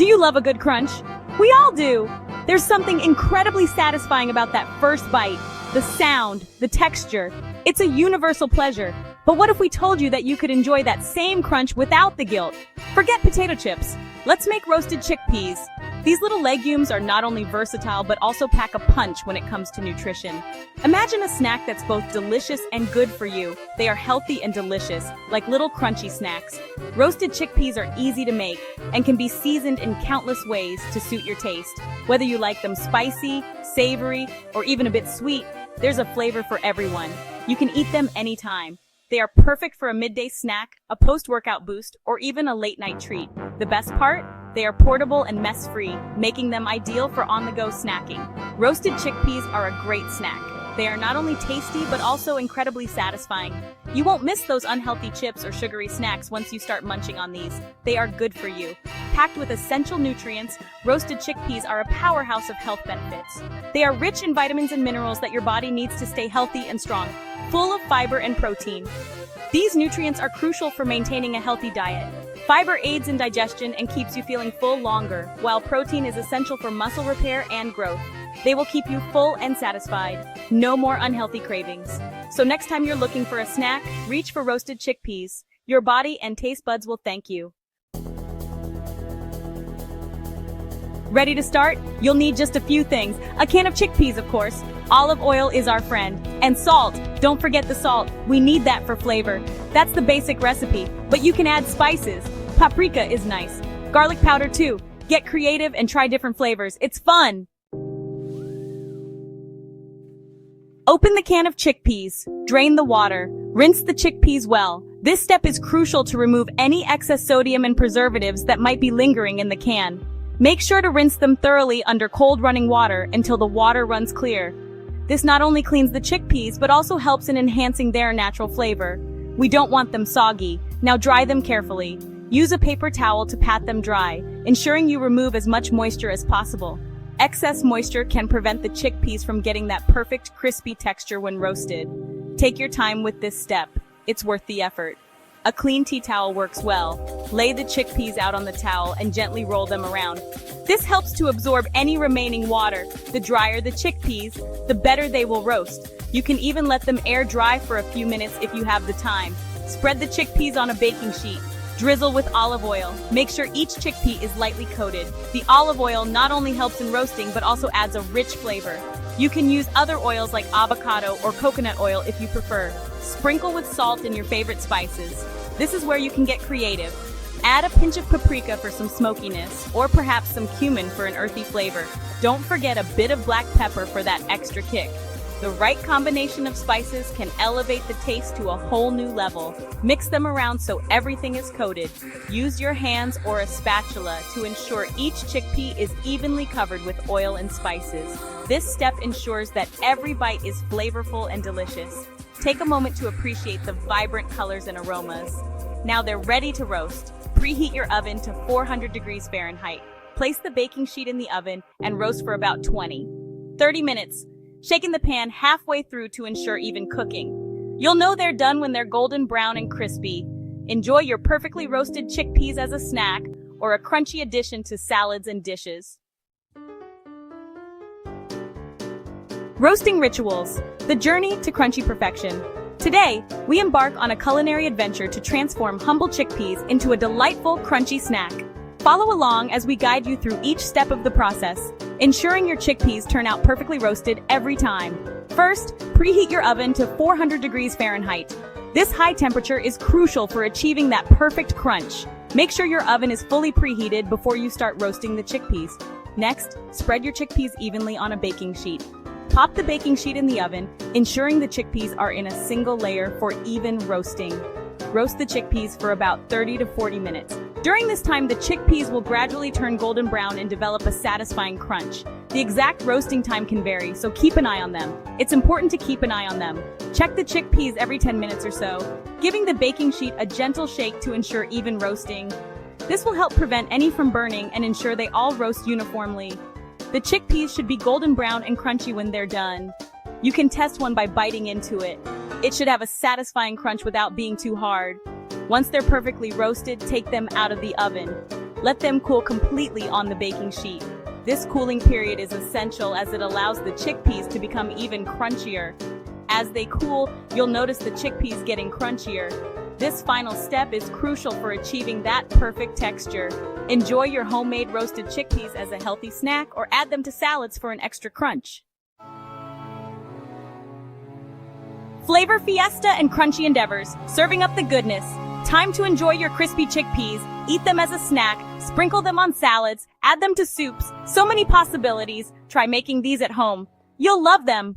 Do you love a good crunch? We all do! There's something incredibly satisfying about that first bite. The sound, the texture. It's a universal pleasure. But what if we told you that you could enjoy that same crunch without the guilt? Forget potato chips. Let's make roasted chickpeas. These little legumes are not only versatile but also pack a punch when it comes to nutrition. Imagine a snack that's both delicious and good for you. They are healthy and delicious, like little crunchy snacks. Roasted chickpeas are easy to make and can be seasoned in countless ways to suit your taste. Whether you like them spicy, savory, or even a bit sweet, there's a flavor for everyone. You can eat them anytime. They are perfect for a midday snack, a post-workout boost, or even a late-night treat. The best part? They are portable and mess-free, making them ideal for on-the-go snacking. Roasted chickpeas are a great snack. They are not only tasty, but also incredibly satisfying. You won't miss those unhealthy chips or sugary snacks once you start munching on these. They are good for you. Packed with essential nutrients, roasted chickpeas are a powerhouse of health benefits. They are rich in vitamins and minerals that your body needs to stay healthy and strong, full of fiber and protein. These nutrients are crucial for maintaining a healthy diet. Fiber aids in digestion and keeps you feeling full longer, while protein is essential for muscle repair and growth. They will keep you full and satisfied. No more unhealthy cravings. So next time you're looking for a snack, reach for roasted chickpeas. Your body and taste buds will thank you. Ready to start? You'll need just a few things. A can of chickpeas, of course. Olive oil is our friend. And salt. Don't forget the salt. We need that for flavor. That's the basic recipe. But you can add spices. Paprika is nice. Garlic powder too. Get creative and try different flavors. It's fun! Open the can of chickpeas. Drain the water. Rinse the chickpeas well. This step is crucial to remove any excess sodium and preservatives that might be lingering in the can. Make sure to rinse them thoroughly under cold running water until the water runs clear. This not only cleans the chickpeas, but also helps in enhancing their natural flavor. We don't want them soggy. Now dry them carefully. Use a paper towel to pat them dry, ensuring you remove as much moisture as possible. Excess moisture can prevent the chickpeas from getting that perfect crispy texture when roasted. Take your time with this step. It's worth the effort. A clean tea towel works well. Lay the chickpeas out on the towel and gently roll them around. This helps to absorb any remaining water. The drier the chickpeas, the better they will roast. You can even let them air dry for a few minutes if you have the time. Spread the chickpeas on a baking sheet. Drizzle with olive oil. Make sure each chickpea is lightly coated. The olive oil not only helps in roasting, but also adds a rich flavor. You can use other oils like avocado or coconut oil if you prefer. Sprinkle with salt and your favorite spices. This is where you can get creative. Add a pinch of paprika for some smokiness, or perhaps some cumin for an earthy flavor. Don't forget a bit of black pepper for that extra kick. The right combination of spices can elevate the taste to a whole new level. Mix them around so everything is coated. Use your hands or a spatula to ensure each chickpea is evenly covered with oil and spices. This step ensures that every bite is flavorful and delicious. Take a moment to appreciate the vibrant colors and aromas. Now they're ready to roast. Preheat your oven to 400 degrees Fahrenheit. Place the baking sheet in the oven and roast for about 30 minutes. Shaking the pan halfway through to ensure even cooking. You'll know they're done when they're golden brown and crispy. Enjoy your perfectly roasted chickpeas as a snack or a crunchy addition to salads and dishes. Roasting rituals, the journey to crunchy perfection. Today, we embark on a culinary adventure to transform humble chickpeas into a delightful, crunchy snack. Follow along as we guide you through each step of the process, ensuring your chickpeas turn out perfectly roasted every time. First, preheat your oven to 400 degrees Fahrenheit. This high temperature is crucial for achieving that perfect crunch. Make sure your oven is fully preheated before you start roasting the chickpeas. Next, spread your chickpeas evenly on a baking sheet. Pop the baking sheet in the oven, ensuring the chickpeas are in a single layer for even roasting. Roast the chickpeas for about 30 to 40 minutes. During this time, the chickpeas will gradually turn golden brown and develop a satisfying crunch. The exact roasting time can vary, so keep an eye on them. It's important to keep an eye on them. Check the chickpeas every 10 minutes or so, giving the baking sheet a gentle shake to ensure even roasting. This will help prevent any from burning and ensure they all roast uniformly. The chickpeas should be golden brown and crunchy when they're done. You can test one by biting into it. It should have a satisfying crunch without being too hard. Once they're perfectly roasted, take them out of the oven. Let them cool completely on the baking sheet. This cooling period is essential as it allows the chickpeas to become even crunchier. As they cool, you'll notice the chickpeas getting crunchier. This final step is crucial for achieving that perfect texture. Enjoy your homemade roasted chickpeas as a healthy snack or add them to salads for an extra crunch. Flavor fiesta and crunchy endeavors, serving up the goodness. Time to enjoy your crispy chickpeas. Eat them as a snack, sprinkle them on salads, add them to soups. So many possibilities. Try making these at home. You'll love them.